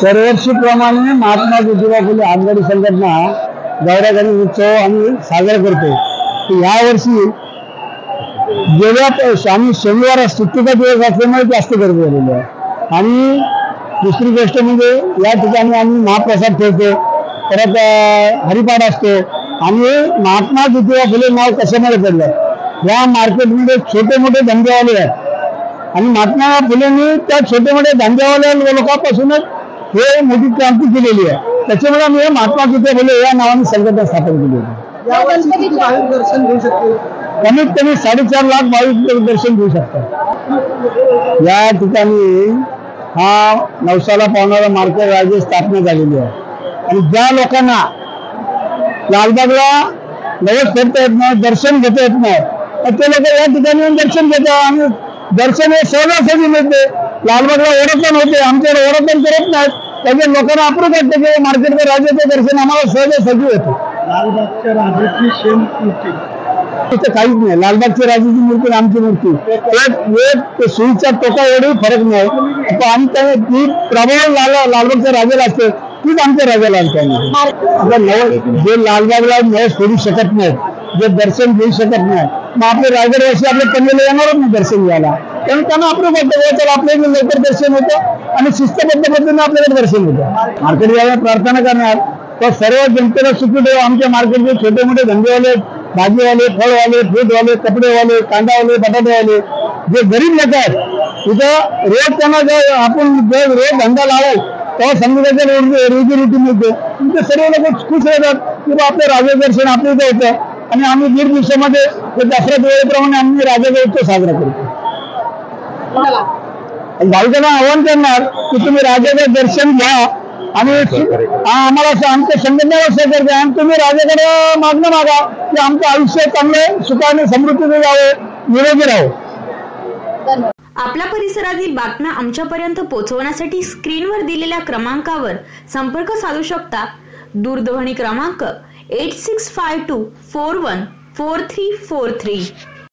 दरवर्षीप्रमाणे महात्मा ज्योतिबा फुले आगगाडी संघटना गौरा गणेश उत्सव आम्ही साजरा करतो। यावर्षी गेल्या आम्ही शनिवार सुट्टीचा दिवस असल्यामुळे जास्त गर्दी झालेली आहे। आणि दुसरी गोष्ट म्हणजे या ठिकाणी आम्ही महाप्रसाद ठेवतो, परत हरिपाठ असतो। आणि महात्मा ज्योतिबा फुले नाव कशामुळे पडलं, या मार्केटमध्ये छोटे मोठे धंदेवाले आहेत आणि महात्मा फुलेंनी त्या छोटे मोठे धंदेवाल्या लोकांपासूनच हे मोठी क्रांती केलेली आहे। त्याच्यामुळे आम्ही महात्मा ज्योतिबा फुले या नावाने संघटना स्थापन केली होती। दर्शन घेऊ शकतो, कमीत कमी 4.5 लाख भाविक दर्शन घेऊ शकतात। या ठिकाणी हा नवसाला पावणारा मार्केट राज्य स्थापना झालेली आहे आणि ज्या लोकांना लालबागला नवस फेडता येत नाही, दर्शन घेता येत नाही, ते लोक या ठिकाणी दर्शन घेतात आणि दर्शन हे सहजासहजी मिळते। लालबागला ओढतण होते, आमच्याकडे ओढतण करत नाहीत, त्याच्या लोकांना अप्रूप वाटते की मार्केटच्या राजाचं दर्शन आम्हाला सहजासहजी होते। लालबागच्या राजाची शेण मूर्ती तिथे काहीच नाही, लालबागच्या राजाची मूर्ती आमची मूर्ती एक सुईचा टोका एवढी फरक नाही। आणि ती प्रभाव लालबागच्या राजाला असते, तीच आमच्या राजाला असते। जे लालबागला नवस फेडू शकत नाहीत, जे दर्शन घेऊ शकत नाही, मग आपले रायगडवासी आपल्या पनवेलला येणारच नाही दर्शन घ्यायला, कारण त्यांना अप्रूप वाटतं चला आपल्या लवकर दर्शन होतं आणि शिस्तबद्ध पद्धतीने आपल्याकडे दर्शन होतं। मार्केट यावेळी प्रार्थना करणार तर सर्व जनतेला सुखी ठेवा। आमच्या मार्केटचे छोटे मोठे धंदेवाले, भाजीवाले, फळवाले, फ्रूटवाले, कपडेवाले, कांदावाले, बटाटेवाले, जे गरीब लोक आहेत, तिथं रोज त्यांना जर आपण रोज धंदा लावाल तेव्हा संगीताच्या रोजी मिळते। तुमचे सर्व लोक खुश होतात की आपलं राजा दर्शन आपल्या इथं होतं आणि आम्ही 1.5 दिवसामध्ये दसऱ्या दिवाळीप्रमाणे आम्ही राजाचा उत्सव साजरा करतो। भाविकांना आवाहन करणार की तुम्ही राजाचं दर्शन घ्या आणि आम्हाला आमच्या संघटनेवर सहकार्य द्या आणि तुम्ही राजाकडे मागणं मागा की आमचं आयुष्य चांगलं सुखाने समृद्धीने जावं, निरोगी राहावं। आपल्या परिसरातील बातम्या आमच्यापर्यंत पोहोचवण्यासाठी स्क्रीनवर दिलेल्या क्रमांकावर संपर्क साधू शकता। दूरध्वनी क्रमांक 8652414343।